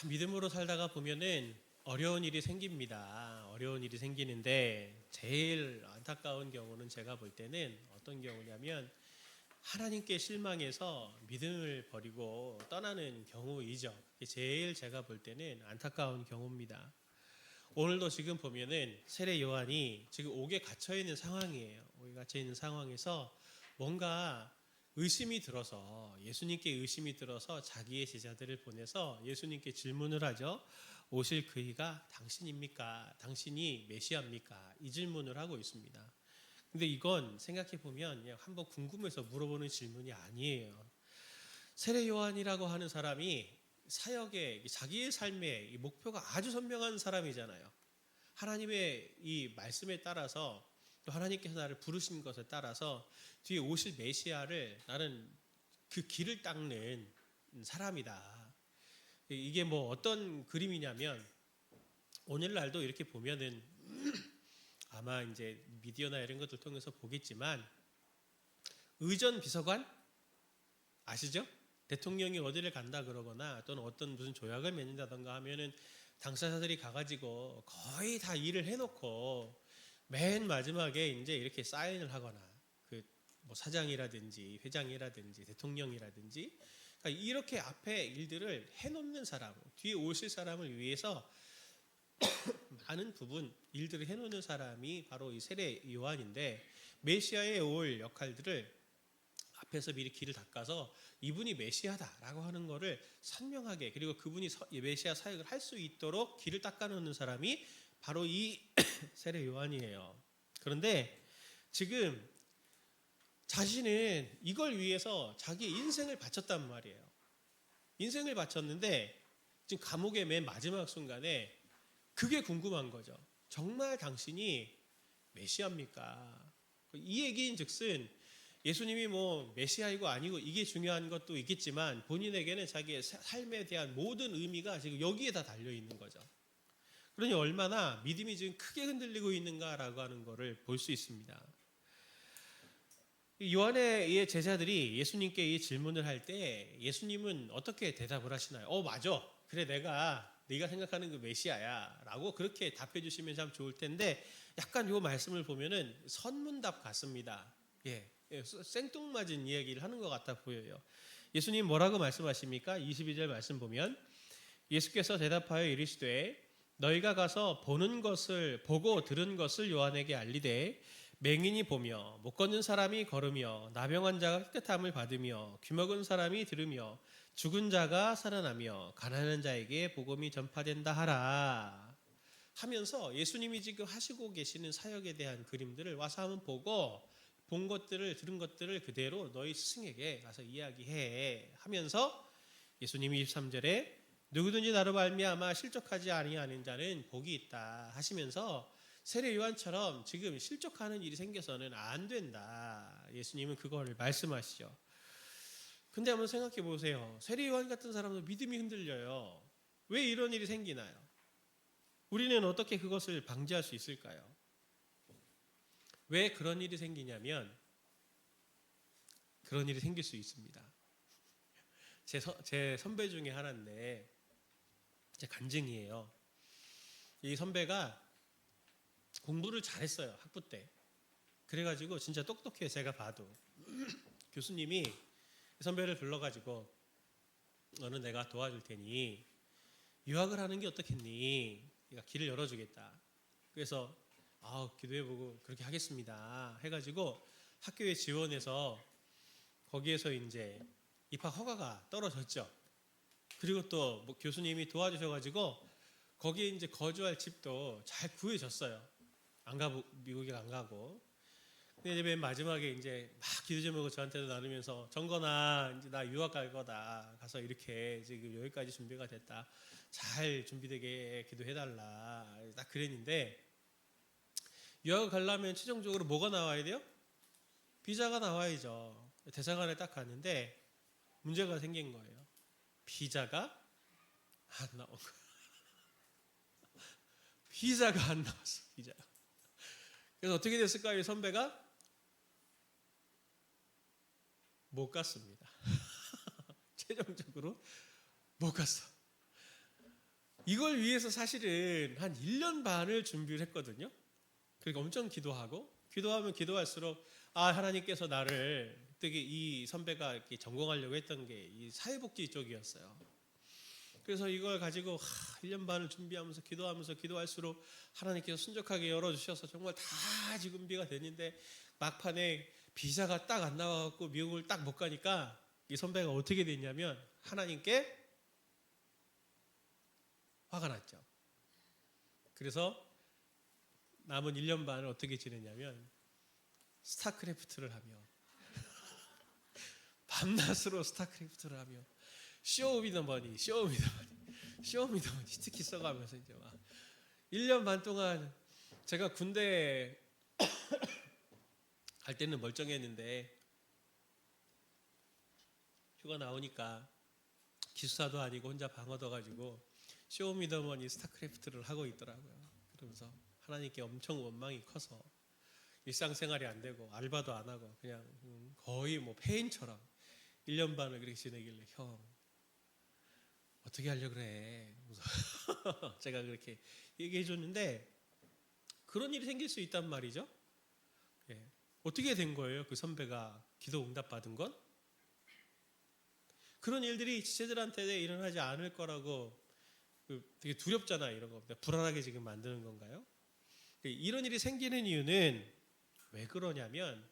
믿음으로 살다가 보면은 어려운 일이 생깁니다. 어려운 일이 생기는데 제일 안타까운 경우는 제가 볼 때는 어떤 경우냐면 하나님께 실망해서 믿음을 버리고 떠나는 경우이죠. 그게 제일 제가 볼 때는 안타까운 경우입니다. 오늘도 지금 보면은 세례 요한이 지금 옥에 갇혀 있는 상황이에요. 옥에 갇혀 있는 상황에서 뭔가 의심이 들어서 예수님께 의심이 들어서 자기의 제자들을 보내서 예수님께 질문을 하죠. 오실 그이가 당신입니까? 당신이 메시아입니까? 이 질문을 하고 있습니다. 근데 이건 생각해 보면 그냥 한번 궁금해서 물어보는 질문이 아니에요. 세례 요한이라고 하는 사람이 사역의 자기의 삶의 이 목표가 아주 선명한 사람이잖아요. 하나님의 이 말씀에 따라서 또 하나님께서 나를 부르신 것에 따라서 뒤에 오실 메시아를 나는 그 길을 닦는 사람이다. 이게 뭐 어떤 그림이냐면 오늘날도 이렇게 보면은 아마 이제 미디어나 이런 것들 통해서 보겠지만 의전 비서관 아시죠? 대통령이 어디를 간다 그러거나 또는 어떤 무슨 조약을 맺는다던가 하면은 당사자들이 가가지고 거의 다 일을 해놓고 맨 마지막에 이제 이렇게 사인을 하거나 그 뭐 사장이라든지 회장이라든지 대통령이라든지 그러니까 이렇게 앞에 일들을 해놓는 사람, 뒤에 오실 사람을 위해서 많은 부분 일들을 해놓는 사람이 바로 이 세례 요한인데 메시아에 올 역할들을 앞에서 미리 길을 닦아서 이분이 메시아다라고 하는 것을 선명하게 그리고 그분이 메시아 사역을 할 수 있도록 길을 닦아놓는 사람이 바로 이 세례 요한이에요. 그런데 지금 자신은 이걸 위해서 자기 인생을 바쳤단 말이에요. 인생을 바쳤는데 지금 감옥의 맨 마지막 순간에 그게 궁금한 거죠. 정말 당신이 메시아입니까? 이 얘기인 즉슨 예수님이 뭐 메시아이고 아니고 이게 중요한 것도 있겠지만 본인에게는 자기의 삶에 대한 모든 의미가 지금 여기에 다 달려 있는 거죠. 그러니 얼마나 믿음이 지금 크게 흔들리고 있는가라고 하는 것을 볼 수 있습니다. 요한의 제자들이 예수님께 이 질문을 할 때 예수님은 어떻게 대답을 하시나요? 맞아. 그래 네가 생각하는 그 메시아야 라고 그렇게 답해 주시면 참 좋을 텐데 약간 요 말씀을 보면은 선문답 같습니다. 생뚱맞은 이야기를 하는 것 같아 보여요. 예수님 뭐라고 말씀하십니까? 22절 말씀 보면 예수께서 대답하여 이르시되 너희가 가서 보고 들은 것을 요한에게 알리되 맹인이 보며 못 걷는 사람이 걸으며 나병한 자가 깨끗함을 받으며 귀먹은 사람이 들으며 죽은 자가 살아나며 가난한 자에게 복음이 전파된다 하라 하면서 예수님이 지금 하시고 계시는 사역에 대한 그림들을 와서 한번 보고 본 것들을 들은 것들을 그대로 너희 스승에게 가서 이야기해 하면서 예수님이 23절에 누구든지 나로 말미암아 실족하지 아니하는 자는 복이 있다 하시면서 세례 요한처럼 지금 실족하는 일이 생겨서는 안 된다. 예수님은 그거를 말씀하시죠. 근데 한번 생각해 보세요. 세례 요한 같은 사람도 믿음이 흔들려요. 왜 이런 일이 생기나요? 우리는 어떻게 그것을 방지할 수 있을까요? 왜 그런 일이 생기냐면 그런 일이 생길 수 있습니다. 제 선배 중에 하나인데 제 간증이에요. 이 선배가 공부를 잘했어요. 학부 때. 그래가지고 진짜 똑똑해요. 제가 봐도. 교수님이 선배를 불러가지고 너는 내가 도와줄 테니 유학을 하는 게 어떻겠니? 내가 길을 열어주겠다. 그래서 기도해보고 그렇게 하겠습니다. 해가지고 학교에 지원해서 거기에서 이제 입학 허가가 떨어졌죠. 그리고 또 뭐 교수님이 도와주셔가지고 거기에 이제 거주할 집도 잘 구해졌어요. 미국에 안 가고. 근데 이제 맨 마지막에 이제 막 기도 제목을 저한테도 나누면서 정건아 이제 나 유학 갈 거다. 가서 이렇게 지금 여기까지 준비가 됐다. 잘 준비되게 기도해달라. 딱 그랬는데 유학을 가려면 최종적으로 뭐가 나와야 돼요? 비자가 나와야죠. 대사관에 딱 갔는데 문제가 생긴 거예요. 비자가 안 나온 거예요. 비자가 안 나왔어. 비자가. 그래서 어떻게 됐을까요? 선배가 못 갔습니다. 최종적으로 못 갔어. 이걸 위해서 사실은 한 1년 반을 준비를 했거든요. 그러니까 엄청 기도하면 기도할수록 하나님께서 나를 되게 이 선배가 이렇게 전공하려고 했던 게 이 사회복지 쪽이었어요. 그래서 이걸 가지고 1년 반을 준비하면서 기도할수록 하나님께서 순적하게 열어주셔서 정말 다 준비가 됐는데 막판에 비자가 딱 안 나와갖고 미국을 딱 못 가니까 이 선배가 어떻게 됐냐면 하나님께 화가 났죠. 그래서 남은 1년 반을 어떻게 지냈냐면 스타크래프트를 하며 밤낮으로 스타크래프트를 하며 쇼미더머니 특히 써가면서 이제 막 1년 반 동안 제가 군대 갈 때는 멀쩡했는데 휴가 나오니까 기숙사도 아니고 혼자 방 얻어가지고 쇼미더머니 스타크래프트를 하고 있더라고요. 그러면서 하나님께 엄청 원망이 커서 일상생활이 안 되고 알바도 안 하고 그냥 거의 뭐 폐인처럼 1년 반을 그렇게 지내길래 형 어떻게 하려고 그래. 제가 그렇게 얘기해 줬는데 그런 일이 생길 수 있단 말이죠. 예. 어떻게 된 거예요? 그 선배가 기도 응답 받은 건? 그런 일들이 지체들한테 일어나지 않을 거라고 되게 두렵잖아요. 이런 거 불안하게 지금 만드는 건가요? 이런 일이 생기는 이유는 왜 그러냐면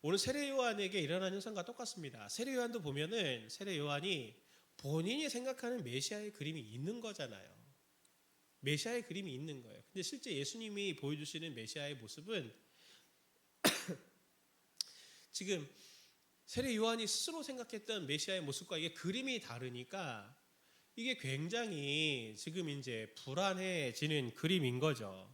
오늘 세례 요한에게 일어난 현상과 똑같습니다. 세례 요한도 보면은 세례 요한이 본인이 생각하는 메시아의 그림이 있는 거잖아요. 메시아의 그림이 있는 거예요. 근데 실제 예수님이 보여주시는 메시아의 모습은 지금 세례 요한이 스스로 생각했던 메시아의 모습과 이게 그림이 다르니까 이게 굉장히 지금 이제 불안해지는 그림인 거죠.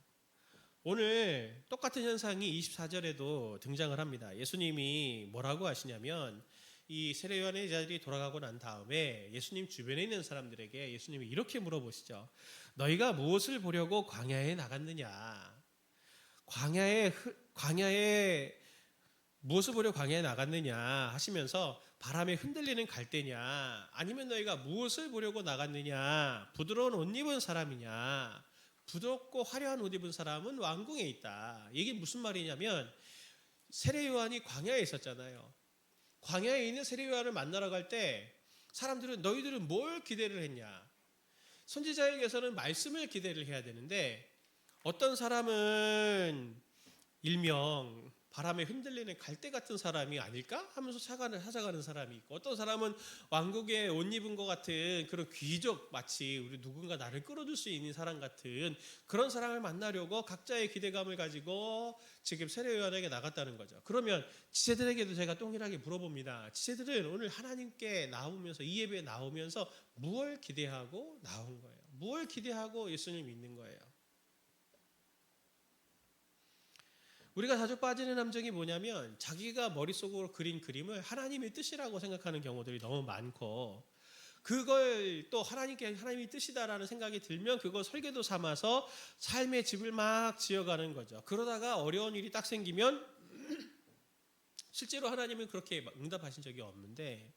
오늘 똑같은 현상이 24절에도 등장을 합니다. 예수님이 뭐라고 하시냐면 이 세례 요한의 제자들이 돌아가고 난 다음에 예수님 주변에 있는 사람들에게 예수님이 이렇게 물어보시죠. 너희가 무엇을 보려고 광야에 나갔느냐? 광야에 무엇을 보려고 광야에 나갔느냐 하시면서 바람에 흔들리는 갈대냐 아니면 너희가 무엇을 보려고 나갔느냐 부드러운 옷 입은 사람이냐 부드럽고 화려한 옷 입은 사람은 왕궁에 있다. 이게 무슨 말이냐면 세례 요한이 광야에 있었잖아요. 광야에 있는 세례 요한을 만나러 갈 때 사람들은 너희들은 뭘 기대를 했냐? 선지자에게서는 말씀을 기대를 해야 되는데 어떤 사람은 일명 바람에 흔들리는 갈대 같은 사람이 아닐까 하면서 찾아가는 사람이 있고 어떤 사람은 왕국에 옷 입은 것 같은 그런 귀족 마치 우리 누군가 나를 끌어줄 수 있는 사람 같은 그런 사람을 만나려고 각자의 기대감을 가지고 지금 세례 요한에게 나갔다는 거죠. 그러면 지체들에게도 제가 동일하게 물어봅니다. 지체들은 오늘 하나님께 나오면서 이 예배에 나오면서 무엇을 기대하고 나온 거예요? 무엇을 기대하고 예수님 믿는 거예요? 우리가 자주 빠지는 함정이 뭐냐면 자기가 머릿속으로 그린 그림을 하나님의 뜻이라고 생각하는 경우들이 너무 많고 그걸 또 하나님이 뜻이다라는 생각이 들면 그걸 설계도 삼아서 삶의 집을 막 지어가는 거죠. 그러다가 어려운 일이 딱 생기면 실제로 하나님은 그렇게 응답하신 적이 없는데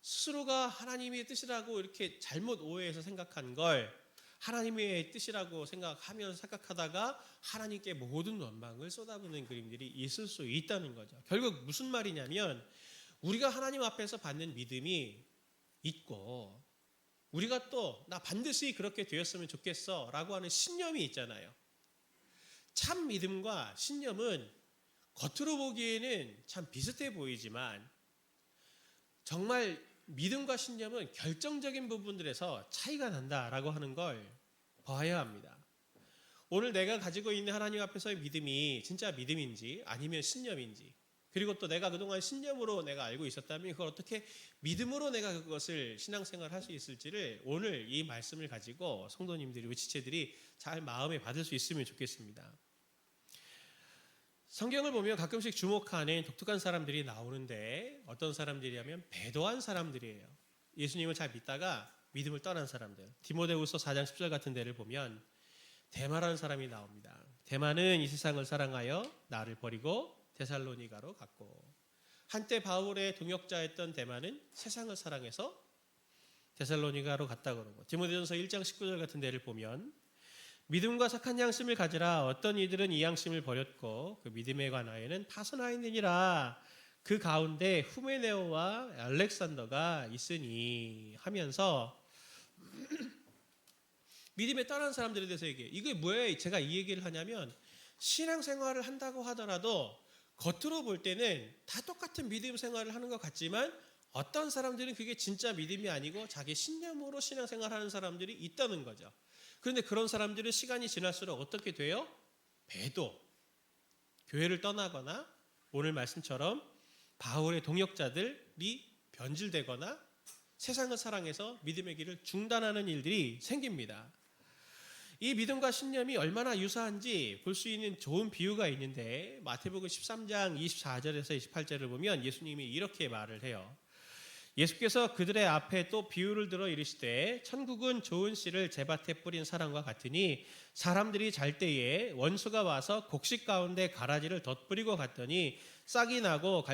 스스로가 하나님의 뜻이라고 이렇게 잘못 오해해서 생각한 걸 하나님의 뜻이라고 생각하다가 하나님께 모든 원망을 쏟아붓는 그림들이 있을 수 있다는 거죠. 결국 무슨 말이냐면 우리가 하나님 앞에서 받는 믿음이 있고 우리가 또 나 반드시 그렇게 되었으면 좋겠어 라고 하는 신념이 있잖아요. 참 믿음과 신념은 겉으로 보기에는 참 비슷해 보이지만 정말 믿음과 신념은 결정적인 부분들에서 차이가 난다라고 하는 걸 봐야 합니다. 오늘 내가 가지고 있는 하나님 앞에서의 믿음이 진짜 믿음인지 아니면 신념인지 그리고 또 내가 그동안 신념으로 내가 알고 있었다면 그걸 어떻게 믿음으로 내가 그것을 신앙생활을 할 수 있을지를 오늘 이 말씀을 가지고 성도님들이 우리 지체들이 잘 마음에 받을 수 있으면 좋겠습니다. 성경을 보면 가끔씩 주목하는 독특한 사람들이 나오는데 어떤 사람들이냐면 배도한 사람들이에요. 예수님을 잘 믿다가 믿음을 떠난 사람들. 디모데후서 4장 10절 같은 데를 보면 데마라는 사람이 나옵니다. 데마는 이 세상을 사랑하여 나를 버리고 데살로니가로 갔고 한때 바울의 동역자였던 데마는 세상을 사랑해서 데살로니가로 갔다 그러고 디모데전서 1장 19절 같은 데를 보면 믿음과 착한 양심을 가지라 어떤 이들은 이 양심을 버렸고 그 믿음에 관하여는 파선하였느니라 그 가운데 후메네오와 알렉산더가 있으니 하면서 믿음에 떠난 사람들에 대해서 얘기해요. 이게 뭐예요? 제가 이 얘기를 하냐면 신앙생활을 한다고 하더라도 겉으로 볼 때는 다 똑같은 믿음 생활을 하는 것 같지만 어떤 사람들은 그게 진짜 믿음이 아니고 자기 신념으로 신앙생활하는 사람들이 있다는 거죠. 그런데 그런 사람들은 시간이 지날수록 어떻게 돼요? 배도, 교회를 떠나거나 오늘 말씀처럼 바울의 동역자들이 변질되거나 세상을 사랑해서 믿음의 길을 중단하는 일들이 생깁니다. 이 믿음과 신념이 얼마나 유사한지 볼 수 있는 좋은 비유가 있는데 마태복음 13장 24절에서 28절을 보면 예수님이 이렇게 말을 해요. 예수께서 그들의 앞에 또 비유를 들어 이르시되 천국은 좋은 씨를 제밭에 뿌린 사람과 같으니 사람들이 잘 때에 원수가 와서 곡식 가운데 가라지를 덧뿌리고 갔더니 싹이 나고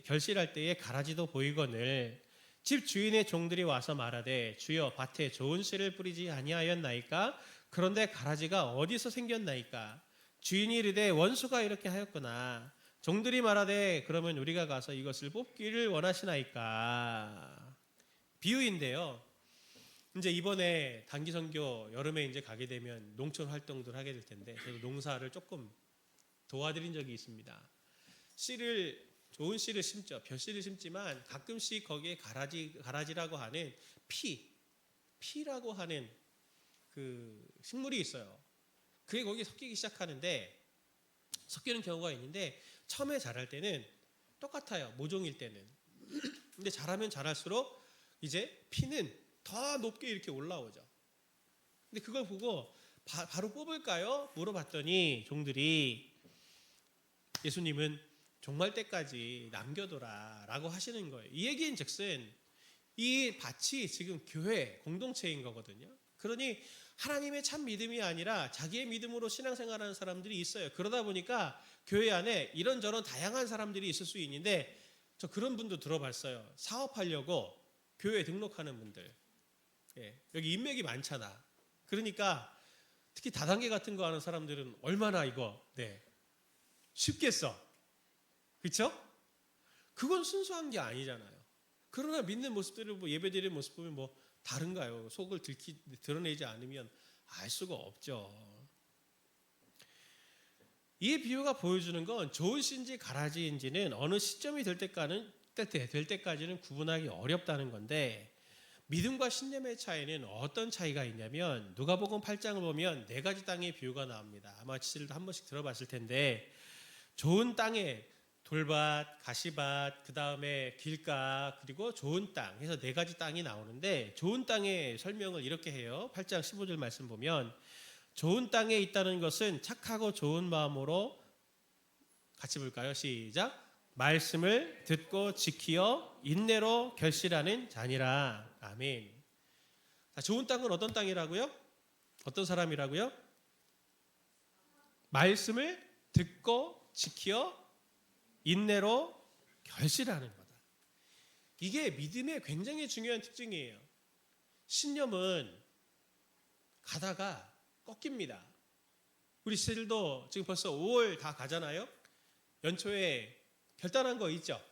결실할 때에 가라지도 보이거늘 집 주인의 종들이 와서 말하되 주여 밭에 좋은 씨를 뿌리지 아니하였나이까 그런데 가라지가 어디서 생겼나이까 주인이 이르되 원수가 이렇게 하였구나 종들이 말하되 그러면 우리가 가서 이것을 뽑기를 원하시나이까. 비유인데요. 이제 이번에 단기 선교 여름에 이제 가게 되면 농촌 활동들 하게 될 텐데 저도 농사를 조금 도와드린 적이 있습니다. 좋은 씨를 심죠. 벼씨를 심지만 가끔씩 거기에 가라지라고 하는 피라고 하는 그 식물이 있어요. 그게 거기에 섞이기 시작하는데 섞이는 경우가 있는데 처음에 자랄 때는 똑같아요. 모종일 때는. 근데 자라면 자랄수록 이제 피는 더 높게 이렇게 올라오죠. 근데 그걸 보고 바로 뽑을까요? 물어봤더니 종들이 예수님은 종말 때까지 남겨둬라 라고 하시는 거예요. 이 얘기인 즉슨 이 밭이 지금 교회 공동체인 거거든요. 그러니 하나님의 참 믿음이 아니라 자기의 믿음으로 신앙생활하는 사람들이 있어요. 그러다 보니까 교회 안에 이런저런 다양한 사람들이 있을 수 있는데 저 그런 분도 들어봤어요. 사업하려고 교회에 등록하는 분들. 예, 여기 인맥이 많잖아. 그러니까 특히 다단계 같은 거 하는 사람들은 얼마나 이거 쉽겠어. 그렇죠? 그건 순수한 게 아니잖아요. 그러나 믿는 모습들을 예배드리는 모습 보면 다른가요? 속을 드러내지 않으면 알 수가 없죠. 이 비유가 보여주는 건 좋은 씨인지 가라지인지는 어느 시점이 될 때까지는 구분하기 어렵다는 건데 믿음과 신념의 차이는 어떤 차이가 있냐면 누가복음 8장을 보면 4가지 땅의 비유가 나옵니다. 아마 지들도 한 번씩 들어봤을 텐데 좋은 땅에 돌밭, 가시밭, 그 다음에 길가, 그리고 좋은 땅 해서 4가지 땅이 나오는데 좋은 땅의 설명을 이렇게 해요. 8장 15절 말씀 보면 좋은 땅에 있다는 것은 착하고 좋은 마음으로 같이 볼까요? 시작. 말씀을 듣고 지키어 인내로 결실하는 자니라. 아멘. 자, 좋은 땅은 어떤 땅이라고요? 어떤 사람이라고요? 말씀을 듣고 지키어 인내로 결실하는 거다. 이게 믿음의 굉장히 중요한 특징이에요. 신념은 가다가 꺾입니다. 우리 시들도 지금 벌써 5월 다 가잖아요. 연초에 결단한 거 있죠.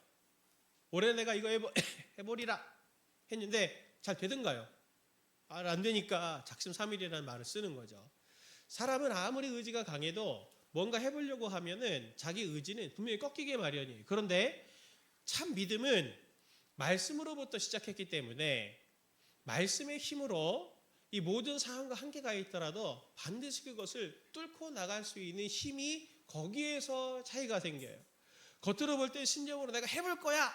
올해 내가 이거 해보리라 했는데 잘 되던가요? 안 되니까 작심삼일이라는 말을 쓰는 거죠. 사람은 아무리 의지가 강해도 뭔가 해보려고 하면은 자기 의지는 분명히 꺾이게 마련이에요. 그런데 참 믿음은 말씀으로부터 시작했기 때문에 말씀의 힘으로 이 모든 상황과 한계가 있더라도 반드시 그것을 뚫고 나갈 수 있는 힘이 거기에서 차이가 생겨요. 겉으로 볼 때 신념으로 내가 해볼 거야.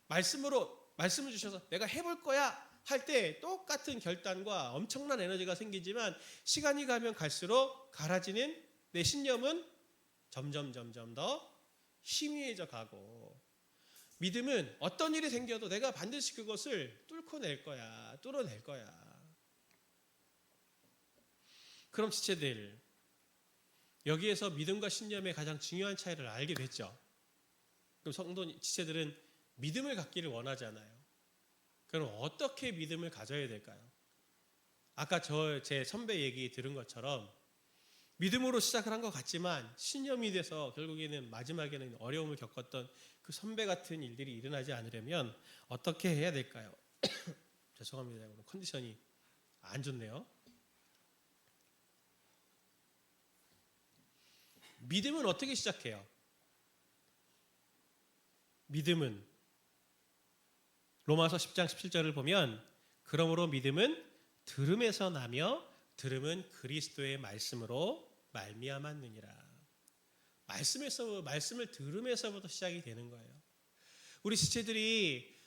말씀을 주셔서 내가 해볼 거야 할 때 똑같은 결단과 엄청난 에너지가 생기지만 시간이 가면 갈수록 가라지는 내 신념은 점점 더 희미해져 가고 믿음은 어떤 일이 생겨도 내가 반드시 그것을 뚫어낼 거야. 그럼 지체들 여기에서 믿음과 신념의 가장 중요한 차이를 알게 됐죠. 그럼 성도 지체들은 믿음을 갖기를 원하잖아요. 그럼 어떻게 믿음을 가져야 될까요? 아까 제 선배 얘기 들은 것처럼 믿음으로 시작을 한 것 같지만 신념이 돼서 결국에는 마지막에는 어려움을 겪었던 그 선배 같은 일들이 일어나지 않으려면 어떻게 해야 될까요? 죄송합니다. 오늘 컨디션이 안 좋네요. 믿음은 어떻게 시작해요? 믿음은 로마서 10장 17절을 보면 그러므로 믿음은 들음에서 나며 들음은 그리스도의 말씀으로 말미암았느니라. 말씀을 들음에서부터 시작이 되는 거예요. 우리 지체들이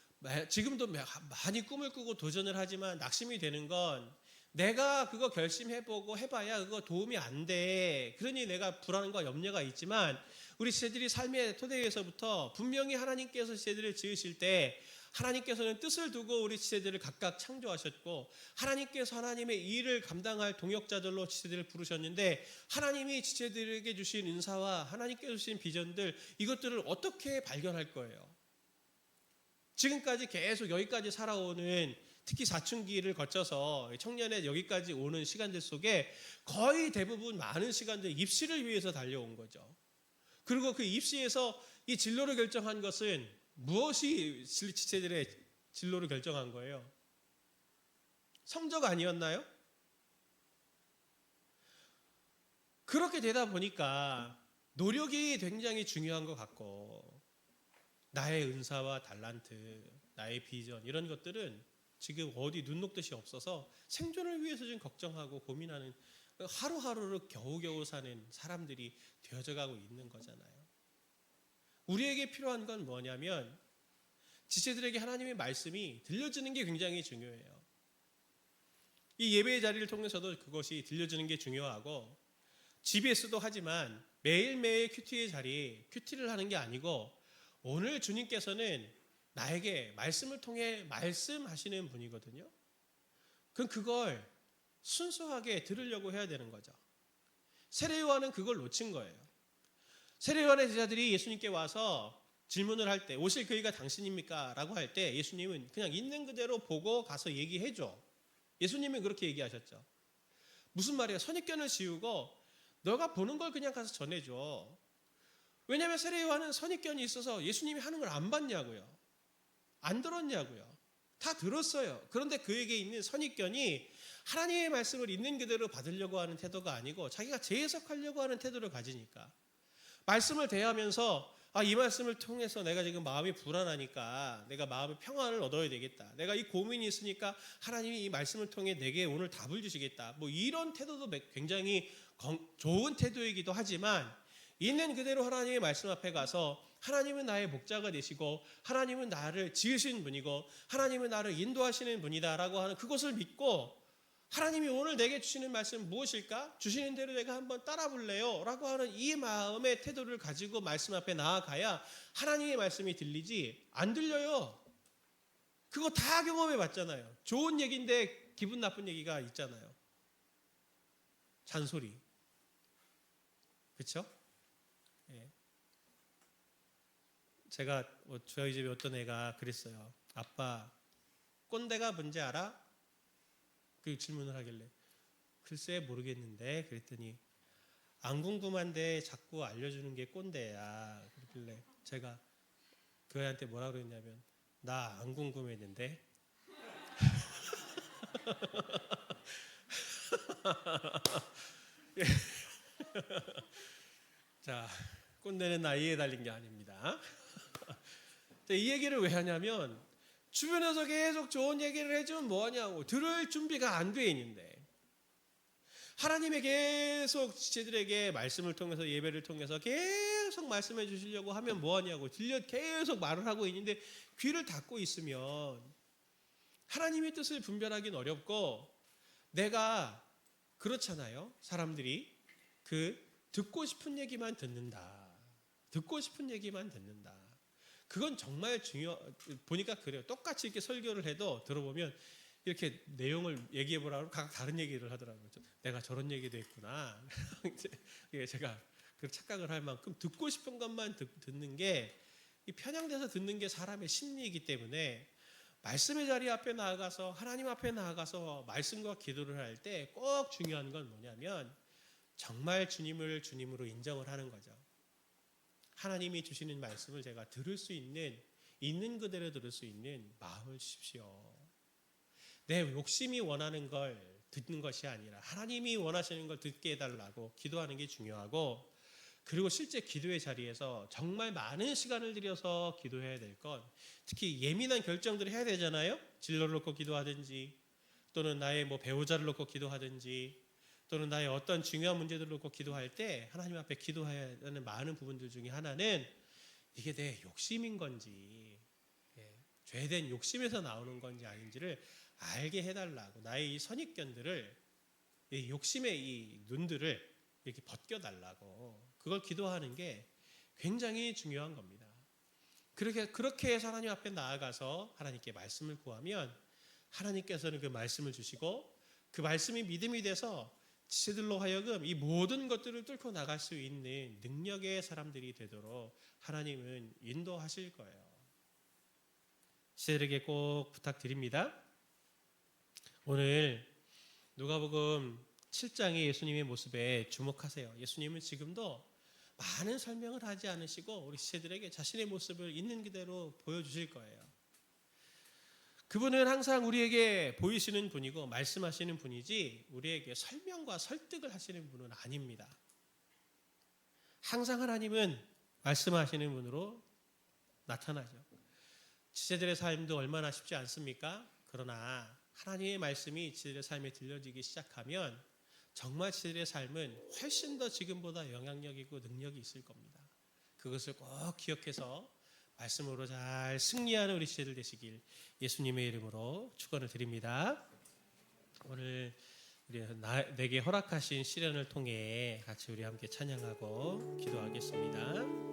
지금도 많이 꿈을 꾸고 도전을 하지만 낙심이 되는 건 내가 그거 결심해보고 해봐야 그거 도움이 안 돼. 그러니 내가 불안과 염려가 있지만 우리 지체들이 삶의 토대에서부터 분명히 하나님께서 지체들을 지으실 때 하나님께서는 뜻을 두고 우리 지체들을 각각 창조하셨고 하나님께서 하나님의 일을 감당할 동역자들로 지체들을 부르셨는데 하나님이 지체들에게 주신 은사와 하나님께서 주신 비전들 이것들을 어떻게 발견할 거예요? 지금까지 계속 여기까지 살아오는 특히 사춘기를 거쳐서 청년의 여기까지 오는 시간들 속에 거의 대부분 많은 시간들 입시를 위해서 달려온 거죠. 그리고 그 입시에서 이 진로를 결정한 것은 무엇이 지체들의 진로를 결정한 거예요? 성적 아니었나요? 그렇게 되다 보니까 노력이 굉장히 중요한 것 같고 나의 은사와 달란트, 나의 비전 이런 것들은 지금 어디 눈 녹듯이 없어서 생존을 위해서 지금 걱정하고 고민하는 하루하루를 겨우겨우 사는 사람들이 되어져 가고 있는 거잖아요. 우리에게 필요한 건 뭐냐면 지체들에게 하나님의 말씀이 들려주는 게 굉장히 중요해요. 이 예배의 자리를 통해서도 그것이 들려주는 게 중요하고 GBS도 하지만 매일매일 큐티의 자리, 큐티를 하는 게 아니고 오늘 주님께서는 나에게 말씀을 통해 말씀하시는 분이거든요. 그럼 그걸 순수하게 들으려고 해야 되는 거죠. 세례요한은 그걸 놓친 거예요. 세례요한의 제자들이 예수님께 와서 질문을 할 때 오실 그이가 당신입니까? 라고 할 때 예수님은 그냥 있는 그대로 보고 가서 얘기해줘. 예수님은 그렇게 얘기하셨죠. 무슨 말이야? 선입견을 지우고 너가 보는 걸 그냥 가서 전해줘. 왜냐하면 세례요한은 선입견이 있어서 예수님이 하는 걸 안 봤냐고요. 안 들었냐고요. 다 들었어요. 그런데 그에게 있는 선입견이 하나님의 말씀을 있는 그대로 받으려고 하는 태도가 아니고 자기가 재해석하려고 하는 태도를 가지니까 말씀을 대하면서 이 말씀을 통해서 내가 지금 마음이 불안하니까 내가 마음의 평안을 얻어야 되겠다. 내가 이 고민이 있으니까 하나님이 이 말씀을 통해 내게 오늘 답을 주시겠다. 뭐 이런 태도도 굉장히 좋은 태도이기도 하지만 있는 그대로 하나님의 말씀 앞에 가서 하나님은 나의 목자가 되시고 하나님은 나를 지으신 분이고 하나님은 나를 인도하시는 분이다라고 하는 그것을 믿고 하나님이 오늘 내게 주시는 말씀 무엇일까? 주시는 대로 내가 한번 따라 볼래요? 라고 하는 이 마음의 태도를 가지고 말씀 앞에 나아가야 하나님의 말씀이 들리지 안 들려요. 그거 다 경험해 봤잖아요. 좋은 얘기인데 기분 나쁜 얘기가 있잖아요. 잔소리. 그렇죠? 예. 제가 저희 집에 어떤 애가 그랬어요. 아빠 꼰대가 뭔지 알아? 그 질문을 하길래 글쎄 모르겠는데 그랬더니 안 궁금한데 자꾸 알려주는 게 꼰대야. 그러길래 제가 그 애한테 뭐라 그랬냐면 나 안 궁금했는데 자, 꼰대는 나이에 달린 게 아닙니다. 이 얘기를 왜 하냐면 주변에서 계속 좋은 얘기를 해주면 뭐하냐고 들을 준비가 안 돼 있는데 하나님의 계속 지체들에게 말씀을 통해서 예배를 통해서 계속 말씀해 주시려고 하면 뭐하냐고 계속 말을 하고 있는데 귀를 닫고 있으면 하나님의 뜻을 분별하기는 어렵고 내가 그렇잖아요. 사람들이 듣고 싶은 얘기만 듣는다. 듣고 싶은 얘기만 듣는다. 그건 정말 보니까 그래요. 똑같이 이렇게 설교를 해도 들어보면 이렇게 내용을 얘기해 보라고 각각 다른 얘기를 하더라고요. 내가 저런 얘기도 했구나. 제가 그 착각을 할 만큼 듣고 싶은 것만 듣는 게 이 편향돼서 듣는 게 사람의 심리이기 때문에 말씀의 자리 앞에 나아가서 하나님 앞에 나아가서 말씀과 기도를 할 때 꼭 중요한 건 뭐냐면 정말 주님을 주님으로 인정을 하는 거죠. 하나님이 주시는 말씀을 제가 들을 수 있는 그대로 들을 수 있는 마음을 주십시오. 내 욕심이 원하는 걸 듣는 것이 아니라 하나님이 원하시는 걸 듣게 해달라고 기도하는 게 중요하고, 그리고 실제 기도의 자리에서 정말 많은 시간을 들여서 기도해야 될 건, 특히 예민한 결정들을 해야 되잖아요. 진로를 놓고 기도하든지, 또는 나의 배우자를 놓고 기도하든지, 또는 나의 어떤 중요한 문제들을 놓고 기도할 때 하나님 앞에 기도해야 하는 많은 부분들 중에 하나는 이게 내 욕심인 건지, 죄된 욕심에서 나오는 건지 아닌지를 알게 해달라고, 나의 이 선입견들을, 이 욕심의 이 눈들을 이렇게 벗겨달라고, 그걸 기도하는 게 굉장히 중요한 겁니다. 그렇게 해서 하나님 앞에 나아가서 하나님께 말씀을 구하면 하나님께서는 그 말씀을 주시고, 그 말씀이 믿음이 돼서 지체들로 하여금 이 모든 것들을 뚫고 나갈 수 있는 능력의 사람들이 되도록 하나님은 인도하실 거예요. 지체들에게 꼭 부탁드립니다. 오늘 누가복음 7장의 예수님의 모습에 주목하세요. 예수님은 지금도 많은 설명을 하지 않으시고 우리 지체들에게 자신의 모습을 있는 그대로 보여주실 거예요. 그분은 항상 우리에게 보이시는 분이고 말씀하시는 분이지 우리에게 설명과 설득을 하시는 분은 아닙니다. 항상 하나님은 말씀하시는 분으로 나타나죠. 지체들의 삶도 얼마나 쉽지 않습니까? 그러나 하나님의 말씀이 지체들의 삶에 들려지기 시작하면 정말 지체들의 삶은 훨씬 더 지금보다 영향력이고 능력이 있을 겁니다. 그것을 꼭 기억해서 말씀으로 잘 승리하는 우리 지체들 되시길 예수님의 이름으로 축원을 드립니다. 오늘 내게 허락하신 시련을 통해 같이 우리 함께 찬양하고 기도하겠습니다.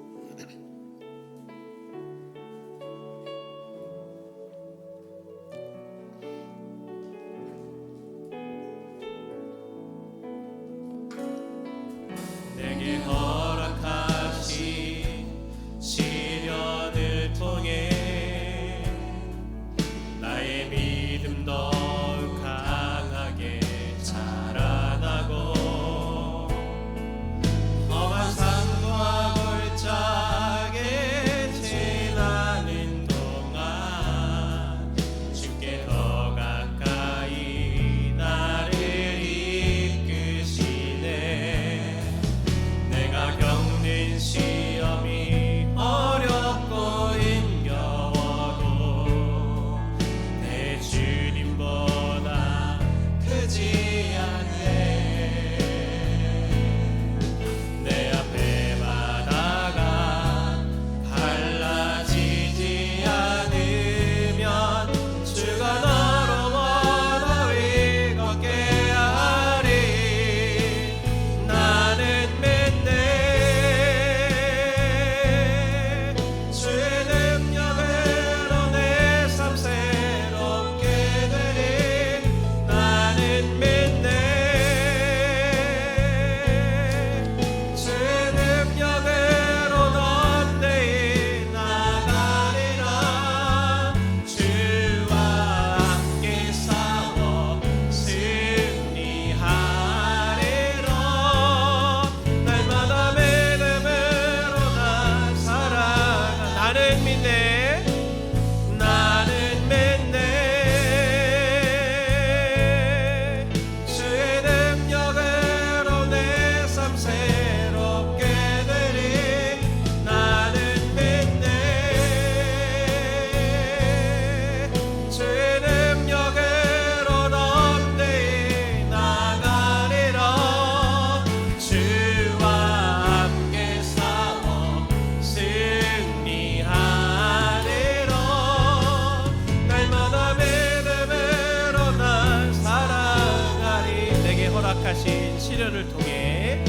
시련을 통해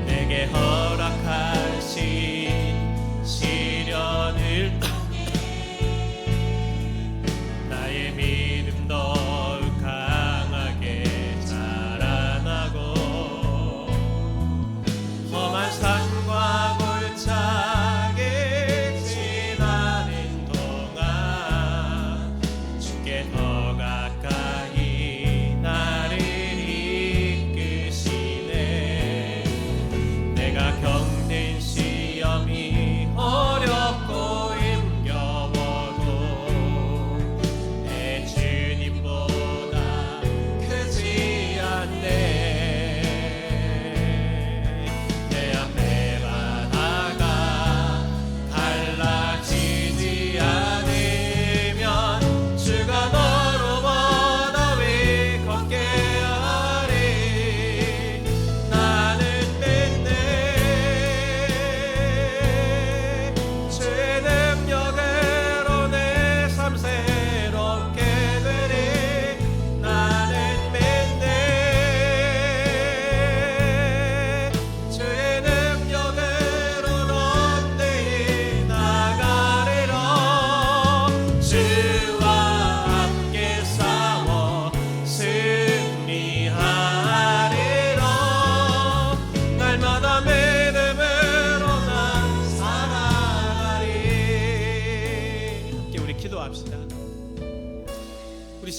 내게 허락하신 시련을 나의 믿음 더욱 강하게 자라나고 험한 산과 골짜기 지나는 동안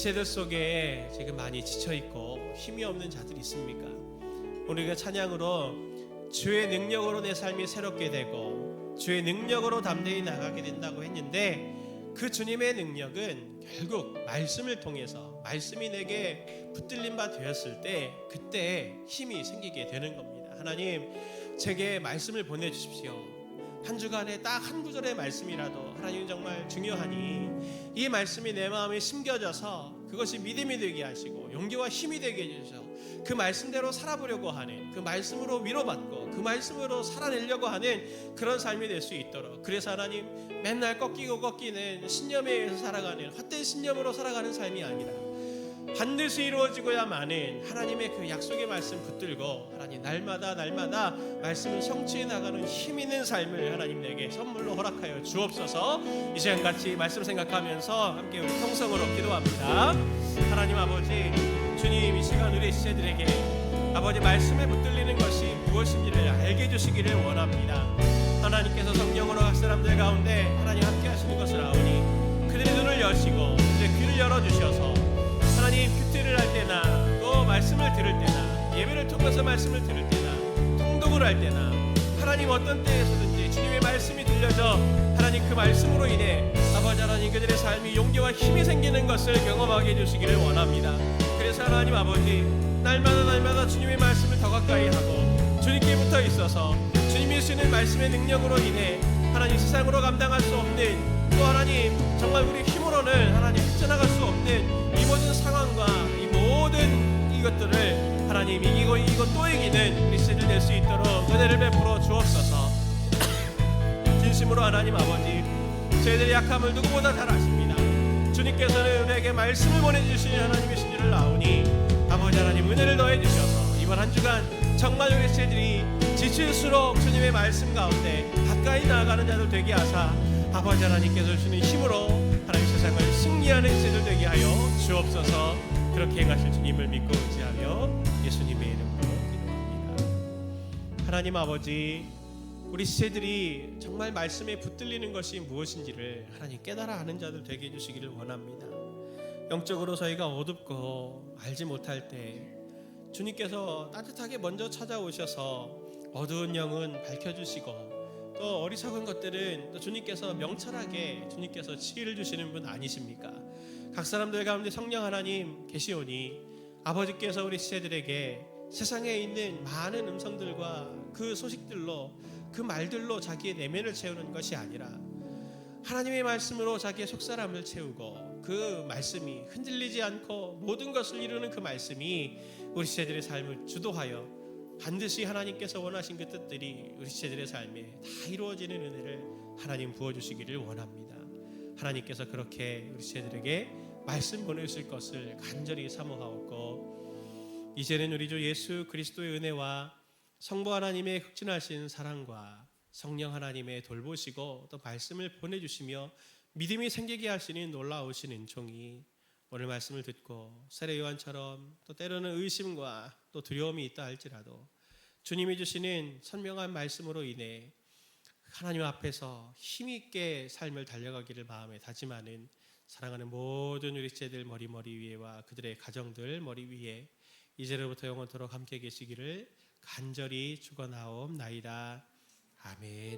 시대들 속에 지금 많이 지쳐있고 힘이 없는 자들이 있습니까? 우리가 찬양으로 주의 능력으로 내 삶이 새롭게 되고 주의 능력으로 담대히 나가게 된다고 했는데, 그 주님의 능력은 결국 말씀을 통해서 말씀이 내게 붙들린 바 되었을 때 그때 힘이 생기게 되는 겁니다. 하나님, 제게 말씀을 보내주십시오. 한 주간에 딱 한 구절의 말씀이라도 하나님 정말 중요하니 이 말씀이 내 마음에 심겨져서 그것이 믿음이 되게 하시고 용기와 힘이 되게 해주셔서 그 말씀대로 살아보려고 하는, 그 말씀으로 위로받고 그 말씀으로 살아내려고 하는 그런 삶이 될 수 있도록, 그래서 하나님 맨날 꺾이고 꺾이는 신념에 의해서 살아가는 헛된 신념으로 살아가는 삶이 아니라 반드시 이루어지고야만은 하나님의 그 약속의 말씀 붙들고 하나님 날마다 말씀을 성취해 나가는 힘 있는 삶을 하나님 내게 선물로 허락하여 주옵소서. 이 시간 같이 말씀 생각하면서 함께 우리 통성으로 기도합니다. 하나님 아버지, 주님 이 시간 우리 시체들에게 아버지 말씀에 붙들리는 것이 무엇인지를 알게 해주시기를 원합니다. 하나님께서 성령으로 각 사람들 가운데 하나님 함께 하시는 것을 아오니 그들의 눈을 여시고 그들의 귀를 열어주셔서 하나님 큐티를 할 때나 또 말씀을 들을 때나 예배를 통해서 말씀을 들을 때나 통독을 할 때나 하나님 어떤 때에서든지 주님의 말씀이 들려져 하나님 그 말씀으로 인해 아버지 하나님 그들의 삶이 용기와 힘이 생기는 것을 경험하게 해주시기를 원합니다. 그래서 하나님 아버지, 날마다 주님의 말씀을 더 가까이 하고 주님께 붙어 있어서 주님이 주시는 말씀의 능력으로 인해 하나님 세상으로 감당할 수 없는, 또 하나님 정말 우리 힘으로는 하나님 헤쳐나갈 수 없는 이 모든 상황과 이 모든 이것들을 하나님 이기고 또 이기는 우리 시대들 될 수 있도록 은혜를 베풀어 주옵소서. 진심으로 하나님 아버지, 저희들의 약함을 누구보다 잘 아십니다. 주님께서는 우리에게 말씀을 보내주시는 하나님이신 줄을 아오니 아버지 하나님 은혜를 더해 주셔서 이번 한 주간 정말 우리 시대들이 지칠수록 주님의 말씀 가운데 가까이 나아가는 자들 되게 하사 아버지 하나님께서 주시는 힘으로 하나님 세상을 승리하는 시대들 되게 하여 주옵소서. 그렇게 행하실 주님을 믿고 의지하며 예수님의 이름으로 기도합니다. 하나님 아버지, 우리 시대들이 정말 말씀에 붙들리는 것이 무엇인지를 하나님 깨달아 아는 자들 되게 해주시기를 원합니다. 영적으로 저희가 어둡고 알지 못할 때 주님께서 따뜻하게 먼저 찾아오셔서 어두운 영은 밝혀주시고 또 어리석은 것들은 또 주님께서 명철하게 주님께서 지혜를 주시는 분 아니십니까? 각 사람들 가운데 성령 하나님 계시오니 아버지께서 우리 시대들에게 세상에 있는 많은 음성들과 그 소식들로 그 말들로 자기의 내면을 채우는 것이 아니라 하나님의 말씀으로 자기의 속사람을 채우고 그 말씀이 흔들리지 않고 모든 것을 이루는 그 말씀이 우리 시대들의 삶을 주도하여 반드시 하나님께서 원하신 그 뜻들이 우리 시대들의 삶에 다 이루어지는 은혜를 하나님 부어주시기를 원합니다. 하나님께서 그렇게 우리 시대들에게 말씀 보내실 것을 간절히 사모하옵고, 이제는 우리 주 예수 그리스도의 은혜와 성부 하나님의 흑진하신 사랑과 성령 하나님의 돌보시고 또 말씀을 보내주시며 믿음이 생기게 하시는 놀라우신 은총이 오늘 말씀을 듣고 세례 요한처럼 또 때로는 의심과 또 두려움이 있다 할지라도 주님이 주시는 선명한 말씀으로 인해 하나님 앞에서 힘있게 삶을 달려가기를 마음에 다짐하는 사랑하는 모든 우리 지체들 머리 위에와 그들의 가정들 머리 위에 이제로부터 영원토록 함께 계시기를 간절히 축원하옵나이다. 아멘.